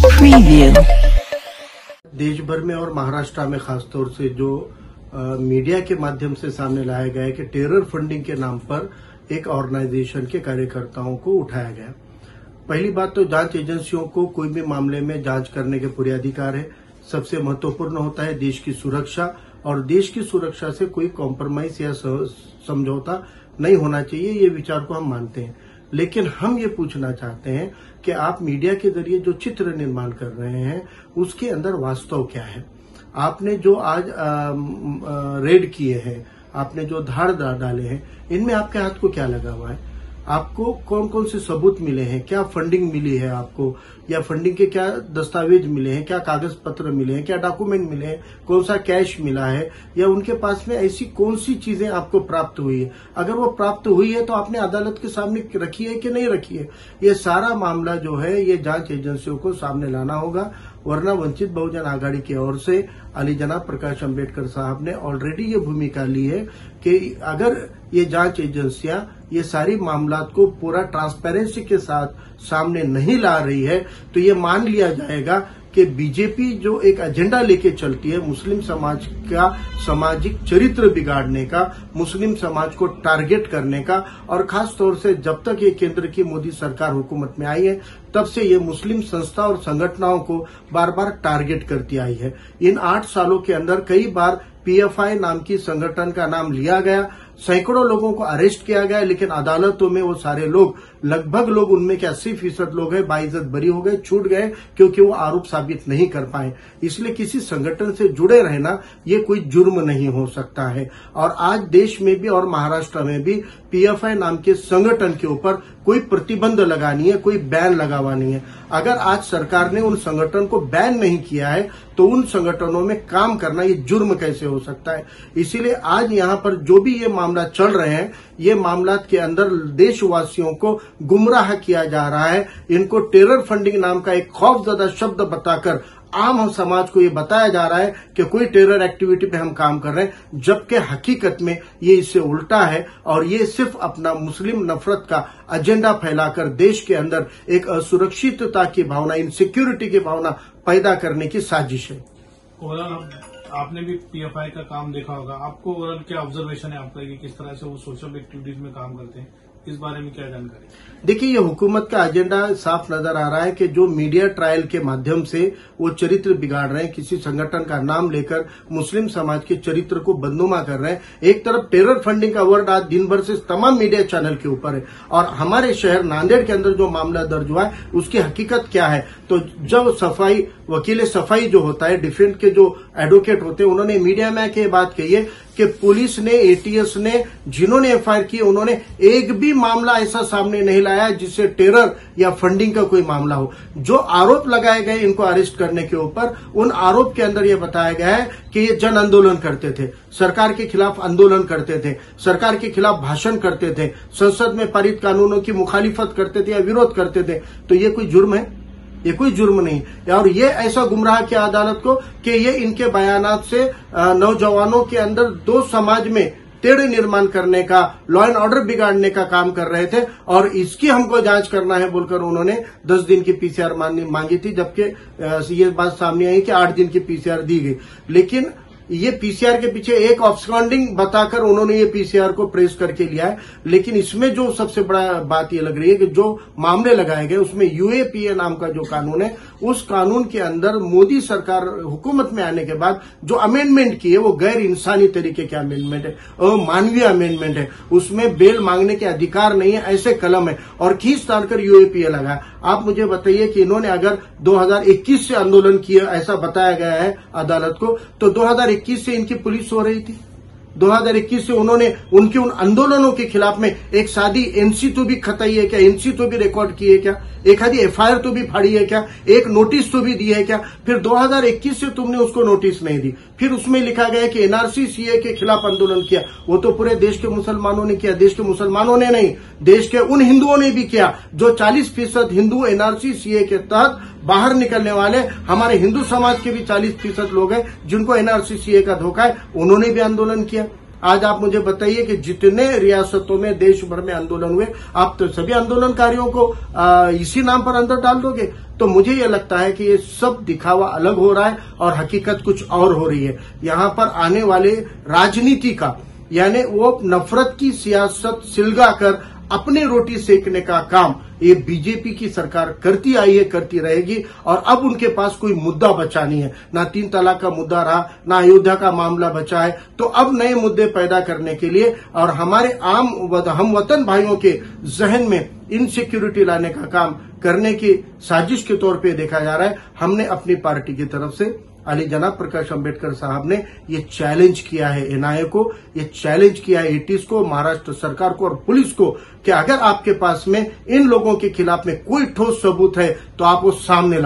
preview. देश भर में और महाराष्ट्र में खासतौर से जो मीडिया के माध्यम से सामने लाया गया है कि टेरर फंडिंग के नाम पर एक ऑर्गेनाइजेशन के कार्यकर्ताओं को उठाया गया। पहली बात तो जांच एजेंसियों को कोई भी मामले में जांच करने के पूरे अधिकार है। सबसे महत्वपूर्ण होता है देश की सुरक्षा, और देश की सुरक्षा से कोई कॉम्प्रोमाइज या समझौता नहीं होना चाहिए, ये विचार को हम मानते हैं। लेकिन हम ये पूछना चाहते हैं कि आप मीडिया के जरिए जो चित्र निर्माण कर रहे हैं उसके अंदर वास्तव क्या है। आपने जो आज रेड किए हैं, आपने जो धाड़ डाले हैं, इनमें आपके हाथ को क्या लगा हुआ है? आपको कौन कौन से सबूत मिले हैं? क्या फंडिंग मिली है आपको, या फंडिंग के क्या दस्तावेज मिले हैं, क्या कागज पत्र मिले हैं, क्या डॉक्यूमेंट मिले हैं, कौन सा कैश मिला है, या उनके पास में ऐसी कौन सी चीजें आपको प्राप्त हुई है? अगर वो प्राप्त हुई है तो आपने अदालत के सामने रखी है कि नहीं रखी है? ये सारा मामला जो है ये जांच एजेंसियों को सामने लाना होगा, वरना वंचित बहुजन आघाड़ी की ओर से अली जनाब प्रकाश अंबेडकर साहब ने ऑलरेडी ये भूमिका ली है कि अगर ये जांच एजेंसियां ये सारी मामलात को पूरा ट्रांसपेरेंसी के साथ सामने नहीं ला रही है तो ये मान लिया जाएगा कि बीजेपी जो एक एजेंडा लेके चलती है मुस्लिम समाज का सामाजिक चरित्र बिगाड़ने का, मुस्लिम समाज को टारगेट करने का, और खास तौर से जब तक ये केंद्र की मोदी सरकार हुकूमत में आई है तब से ये मुस्लिम संस्था और संगठनों को बार बार टारगेट करती आई है। इन 8 सालों के अंदर कई बार पीएफआई नाम की संगठन का नाम लिया गया, सैकड़ों लोगों को अरेस्ट किया गया, लेकिन अदालतों में वो सारे लोग, लगभग लोग उनमें के 80% लोग हैं, बाइज्जत बरी हो गए, छूट गए, क्योंकि वो आरोप साबित नहीं कर पाए। इसलिए किसी संगठन से जुड़े रहना ये कोई जुर्म नहीं हो सकता है। और आज देश में भी और महाराष्ट्र में भी पीएफआई नाम के संगठन के ऊपर कोई प्रतिबंध लगानी है, कोई बैन लगावानी है। अगर आज सरकार ने उन संगठन को बैन नहीं किया है तो उन संगठनों में काम करना ये जुर्म कैसे हो सकता है? इसीलिए आज यहाँ पर जो भी ये मामला चल रहे हैं, ये मामलात के अंदर देशवासियों को गुमराह किया जा रहा है। इनको टेरर फंडिंग नाम का एक खौफजदा शब्द बताकर आम समाज को ये बताया जा रहा है कि कोई टेरर एक्टिविटी पे हम काम कर रहे हैं, जबकि हकीकत में ये इससे उल्टा है, और ये सिर्फ अपना मुस्लिम नफरत का एजेंडा फैलाकर देश के अंदर एक असुरक्षितता की भावना, इनसिक्योरिटी की भावना पैदा करने की साजिश है। ओवरऑल आपने भी पीएफआई का काम देखा होगा, आपको ओवरऑल क्या ऑब्जर्वेशन है आपका कि किस तरह से वो सोशल एक्टिविटीज में काम करते हैं, इस बारे में क्या जानकारी? देखिए, ये हुकूमत का एजेंडा साफ नजर आ रहा है कि जो मीडिया ट्रायल के माध्यम से वो चरित्र बिगाड़ रहे हैं, किसी संगठन का नाम लेकर मुस्लिम समाज के चरित्र को बदनुमा कर रहे हैं। एक तरफ टेरर फंडिंग का वर्ड आज दिन भर से तमाम मीडिया चैनल के ऊपर है, और हमारे शहर नांदेड़ के अंदर जो मामला दर्ज हुआ है उसकी हकीकत क्या है? तो जब सफाई वकील सफाई जो होता है, डिफेंस के जो एडवोकेट होते हैं, उन्होंने मीडिया में आके बात कही है कि पुलिस ने, एटीएस ने, जिन्होंने एफआईआर की, उन्होंने एक भी मामला ऐसा सामने नहीं लाया जिससे टेरर या फंडिंग का कोई मामला हो। जो आरोप लगाए गए इनको अरेस्ट करने के ऊपर, उन आरोप के अंदर यह बताया गया है कि ये जन आंदोलन करते थे, सरकार के खिलाफ आंदोलन करते थे, सरकार के खिलाफ भाषण करते थे, संसद में पारित कानूनों की मुखालिफत करते थे या विरोध करते थे। तो ये कोई जुर्म है? ये कोई जुर्म नहीं। और ये ऐसा गुमराह किया अदालत को कि ये इनके बयानात से नौजवानों के अंदर दो समाज में टेढ़े निर्माण करने का, लॉ एंड ऑर्डर बिगाड़ने का काम कर रहे थे, और इसकी हमको जांच करना है बोलकर उन्होंने 10 दिन की पीसीआर मांगी थी, जबकि ये बात सामने आई कि 8 दिन की पीसीआर दी गई। लेकिन ये पीसीआर के पीछे एक ऑब्सकॉन्डिंग बताकर उन्होंने ये पीसीआर को प्रेस करके लिया है। लेकिन इसमें जो सबसे बड़ा बात ये लग रही है कि जो मामले लगाए गए उसमें यूएपीए नाम का जो कानून है, उस कानून के अंदर मोदी सरकार हुकूमत में आने के बाद जो अमेंडमेंट की है वो गैर इंसानी तरीके के अमेंडमेंट है, अमानवीय अमेंडमेंट है। उसमें बेल मांगने के अधिकार नहीं है, ऐसे कलम है, और खींच तान कर यूएपीए लगाया। आप मुझे बताइए कि इन्होंने अगर 2021 से आंदोलन किया, ऐसा बताया गया है अदालत को, तो 2021 से इनकी पुलिस हो रही थी। 2021 से उन्होंने उनके उन आंदोलनों के खिलाफ में एक सादी एनसी तो भी खताई है क्या? एनसी तो भी रिकॉर्ड की है क्या? एक आधी एफआईआर तो भी फाड़ी है क्या? एक नोटिस तो भी दी है क्या? फिर 2021 से तुमने उसको नोटिस नहीं दी। फिर उसमें लिखा गया कि एनआरसी सीए के खिलाफ आंदोलन किया। वो तो पूरे देश के मुसलमानों ने किया। देश के मुसलमानों ने नहीं, देश के उन हिंदुओं ने भी किया जो 40% हिंदू एनआरसी सीए के तहत बाहर निकलने वाले हमारे हिंदू समाज के भी 40% लोग हैं जिनको एनआरसी सीए का धोखा है, उन्होंने भी आंदोलन किया। आज आप मुझे बताइए कि जितने रियासतों में देश भर में आंदोलन हुए, आप तो सभी आंदोलनकारियों को इसी नाम पर अंदर डाल दोगे? तो मुझे ये लगता है कि ये सब दिखावा अलग हो रहा है और हकीकत कुछ और हो रही है। यहाँ पर आने वाले राजनीति का, यानी वो नफरत की सियासत सिलगाकर अपनी रोटी सेकने का काम ये बीजेपी की सरकार करती आई है, करती रहेगी। और अब उनके पास कोई मुद्दा बचा नहीं है, ना 3 तलाक का मुद्दा रहा, ना अयोध्या का मामला बचा है। तो अब नए मुद्दे पैदा करने के लिए और हमारे हम वतन भाइयों के जहन में इनसिक्योरिटी लाने का काम करने की साजिश के तौर पे देखा जा रहा है। हमने अपनी पार्टी की तरफ से अली जनाब प्रकाश अंबेडकर साहब ने ये चैलेंज किया है एनआईए को, ये चैलेंज किया है एटीज को, महाराष्ट्र सरकार को और पुलिस को कि अगर आपके पास में इन लोगों के खिलाफ में कोई ठोस सबूत है तो आप वो सामने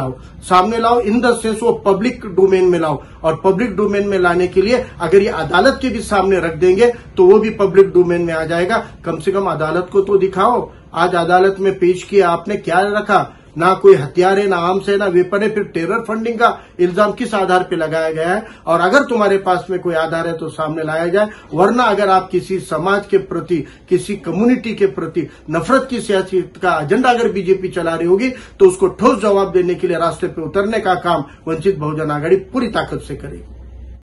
लाओ इन द सेंस वो पब्लिक डोमेन में लाओ। और पब्लिक डोमेन में लाने के लिए अगर ये अदालत के भी सामने रख देंगे तो वो भी पब्लिक डोमेन में आ जाएगा। कम से कम अदालत को तो दिखाओ। आज अदालत में पेश किया आपने, क्या रखा? ना कोई हथियार है, ना आर्म्स है, ना वेपन है। फिर टेरर फंडिंग का इल्जाम किस आधार पे लगाया गया है? और अगर तुम्हारे पास में कोई आधार है तो सामने लाया जाए, वरना अगर आप किसी समाज के प्रति, किसी कम्युनिटी के प्रति नफरत की सियासत का एजेंडा अगर बीजेपी चला रही होगी तो उसको ठोस जवाब देने के लिए रास्ते पे उतरने का काम वंचित बहुजन आघाड़ी पूरी ताकत से करेगी।